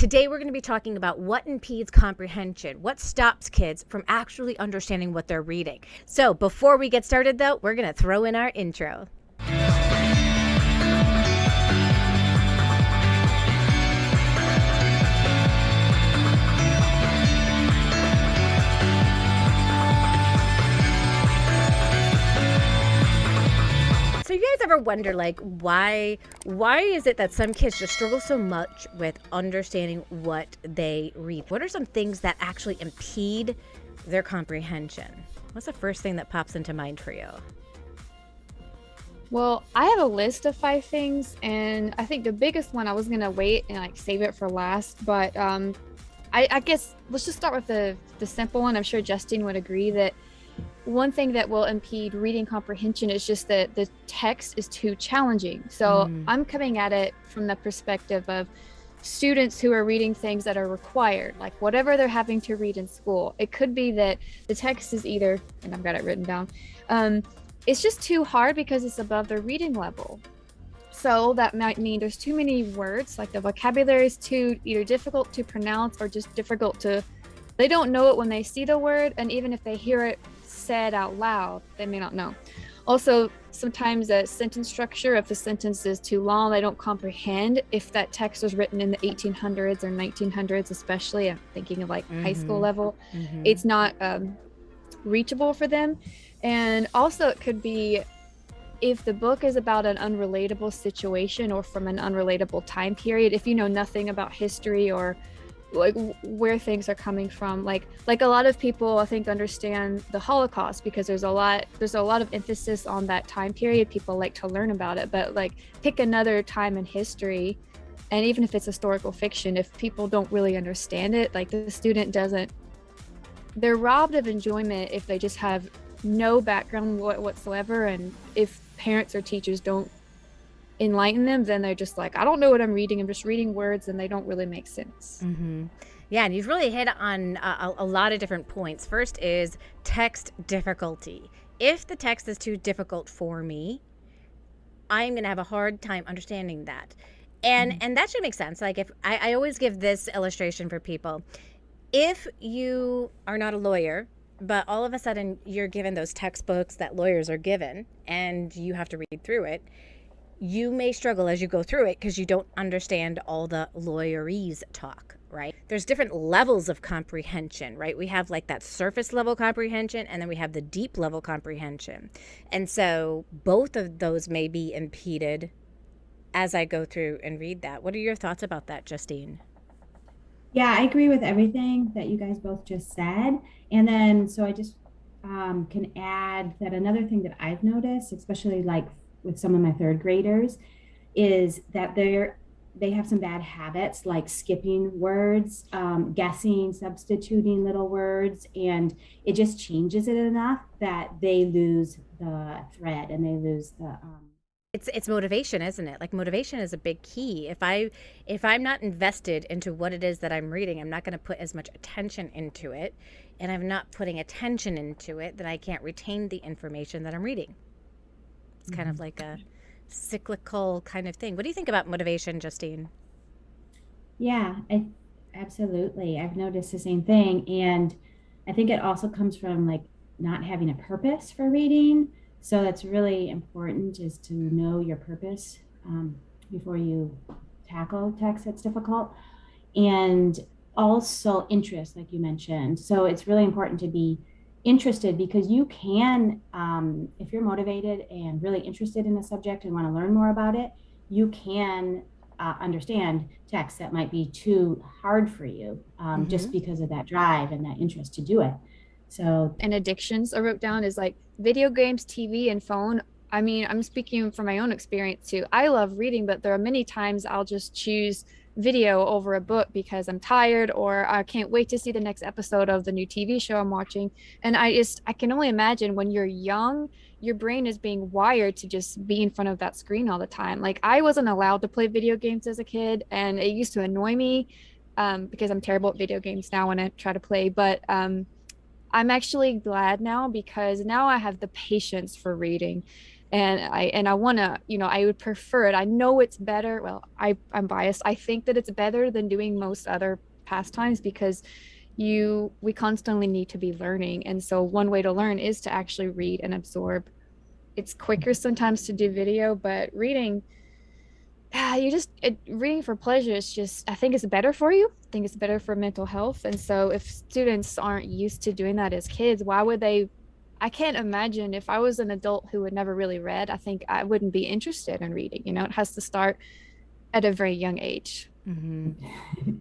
Today we're going to be talking about what impedes comprehension, what stops kids from actually understanding what they're reading. So before we get started though, we're going to throw in our intro. So you guys ever wonder, like, why is it that some kids just struggle so much with understanding what they read? What are some things that actually impede their comprehension? What's the first thing that pops into mind for you? Well, I have a list of 5 things, and I think the biggest one I was gonna wait and like save it for last, but I guess let's just start with the simple one. I'm sure Justine would agree that one thing that will impede reading comprehension is just that the text is too challenging. So I'm coming at it from the perspective of students who are reading things that are required, like whatever they're having to read in school. It could be that the text is either, and I've got it written down, it's just too hard because it's above their reading level. So that might mean there's too many words, like the vocabulary is too either difficult to pronounce or just difficult to, they don't know it when they see the word, and even if they hear it said out loud, they may not know. Also, sometimes a sentence structure, if the sentence is too long, they don't comprehend. If that text was written in the 1800s or 1900s, especially, I'm thinking of like high school level, it's not reachable for them. And also it could be if the book is about an unrelatable situation or from an unrelatable time period, if you know nothing about history or like where things are coming from, like a lot of people I think understand the Holocaust because there's a lot of emphasis on that time period. People like to learn about it, but like pick another time in history, and even if it's historical fiction, if people don't really understand it, like the student doesn't, they're robbed of enjoyment if they just have no background whatsoever. And if parents or teachers don't enlighten them, then they're just like, I don't know what I'm reading, I'm just reading words, and they don't really make sense. Yeah, and you've really hit on a lot of different points. First is text difficulty. If the text is too difficult for me, I'm going to have a hard time understanding that. And that should make sense. Like, if I always give this illustration for people. If you are not a lawyer, but all of a sudden you're given those textbooks that lawyers are given and you have to read through it, you may struggle as you go through it because you don't understand all the lawyerese talk, right? There's different levels of comprehension, right? We have like that surface level comprehension, and then we have the deep level comprehension. And so both of those may be impeded as I go through and read that. What are your thoughts about that, Justine? Yeah, I agree with everything that you guys both just said. And then, so I just can add that another thing that I've noticed, especially like with some of my third graders, is that they have some bad habits like skipping words, guessing, substituting little words, and it just changes it enough that they lose the thread and they lose the It's motivation, isn't it? Like, motivation is a big key. If I'm not invested into what it is that I'm reading, I'm not going to put as much attention into it, and I'm not putting attention into it, then I can't retain the information that I'm reading. It's kind of like a cyclical kind of thing. What do you think about motivation, Justine? Yeah, absolutely. I've noticed the same thing. And I think it also comes from like not having a purpose for reading. So that's really important, is to know your purpose before you tackle text that's difficult. And also interest, like you mentioned. So it's really important to be interested, because you can, if you're motivated and really interested in a subject and want to learn more about it, you can understand text that might be too hard for you, just because of that drive and that interest to do it. So, And addictions I wrote down is like video games, TV, and phone. I mean, I'm speaking from my own experience too. I love reading, but there are many times I'll just choose video over a book because I'm tired or I can't wait to see the next episode of the new TV show I'm watching. And I can only imagine when you're young, your brain is being wired to just be in front of that screen all the time. Like, I wasn't allowed to play video games as a kid, and it used to annoy me because I'm terrible at video games now when I try to play. But I'm actually glad now because now I have the patience for reading. And I want to, I would prefer it. I know it's better. Well, I'm biased. I think that it's better than doing most other pastimes because we constantly need to be learning. And so one way to learn is to actually read and absorb. It's quicker sometimes to do video, but reading, reading for pleasure is just, I think it's better for you. I think it's better for mental health. And so if students aren't used to doing that as kids, why would they? I can't imagine if I was an adult who had never really read, I think I wouldn't be interested in reading. It has to start at a very young age. Mm-hmm.